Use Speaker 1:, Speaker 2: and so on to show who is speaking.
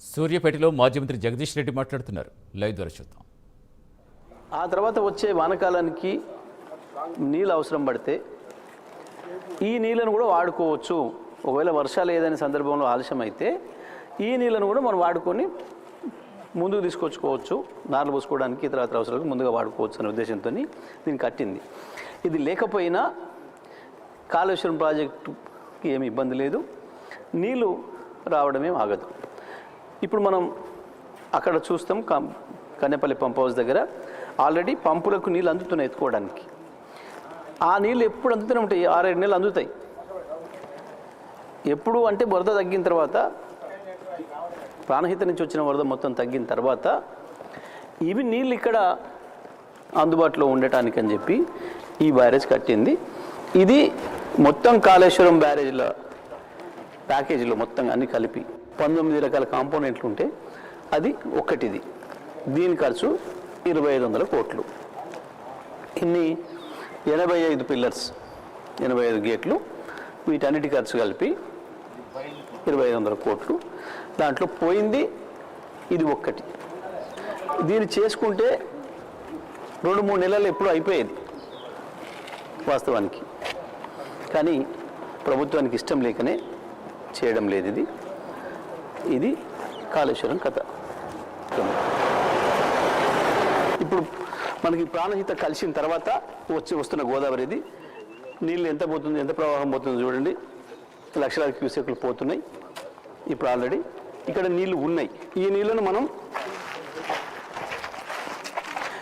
Speaker 1: సూర్యాపేటలో మాజీ మంత్రి జగదీష్ రెడ్డి మాట్లాడుతున్నారు. లైవ్ ద్వారా చూద్దాం.
Speaker 2: ఆ తర్వాత వచ్చే వానకాలానికి నీళ్ళు అవసరం పడితే ఈ నీళ్ళను కూడా వాడుకోవచ్చు. ఒకవేళ వర్షాలు ఏదైనా సందర్భంలో ఆలస్యం అయితే ఈ నీళ్ళను కూడా మనం వాడుకొని ముందుకు తీసుకొచ్చుకోవచ్చు. నార్లు పోసుకోవడానికి ఇతర అవసరాలకు ముందుగా వాడుకోవచ్చు అనే ఉద్దేశంతో దీన్ని కట్టింది. ఇది లేకపోయినా కాళేశ్వరం ప్రాజెక్టుకి ఏమి ఇబ్బంది లేదు, నీళ్ళు రావడమే ఆగదు. ఇప్పుడు మనం అక్కడ చూస్తాం కన్నెపల్లి పంప్ హౌస్ దగ్గర ఆల్రెడీ పంపులకు నీళ్ళు అందుతున్నాయి ఎత్తుకోవడానికి. ఆ నీళ్ళు ఎప్పుడు అందుతూనే ఉంటాయి, 6-7 నెలలు అందుతాయి. ఎప్పుడు అంటే వరద తగ్గిన తర్వాత, ప్రాణహిత నుంచి వచ్చిన వరద మొత్తం తగ్గిన తర్వాత ఇవి నీళ్ళు ఇక్కడ అందుబాటులో ఉండటానికి అని చెప్పి ఈ బ్యారేజ్ కట్టింది. ఇది మొత్తం కాళేశ్వరం బ్యారేజ్ల ప్యాకేజీలో మొత్తం అన్ని కలిపి 19 రకాల కాంపోనెంట్లు ఉంటే అది ఒక్కటిది. దీని ఖర్చు 2500 కోట్లు. ఇన్ని 85 పిల్లర్స్, 85 గేట్లు, వీటన్నిటి ఖర్చు కలిపి 2500 కోట్లు. దాంట్లో పోయింది ఇది ఒక్కటి. దీన్ని చేసుకుంటే 2-3 నెలలు ఎప్పుడు అయిపోయేది వాస్తవానికి. కానీ ప్రభుత్వానికి ఇష్టం లేకనే చేయడం లేదు. ఇది కాళేశ్వరం కథ. ఇప్పుడు మనకి ప్రాణహిత కలిసిన తర్వాత వస్తున్న గోదావరిది నీళ్ళు ఎంత పోతుంది, ఎంత ప్రవాహం పోతుందో చూడండి. లక్షలాది క్యూసెక్లు పోతున్నాయి. ఇప్పుడు ఆల్రెడీ ఇక్కడ నీళ్లు ఉన్నాయి. ఈ నీళ్లను మనం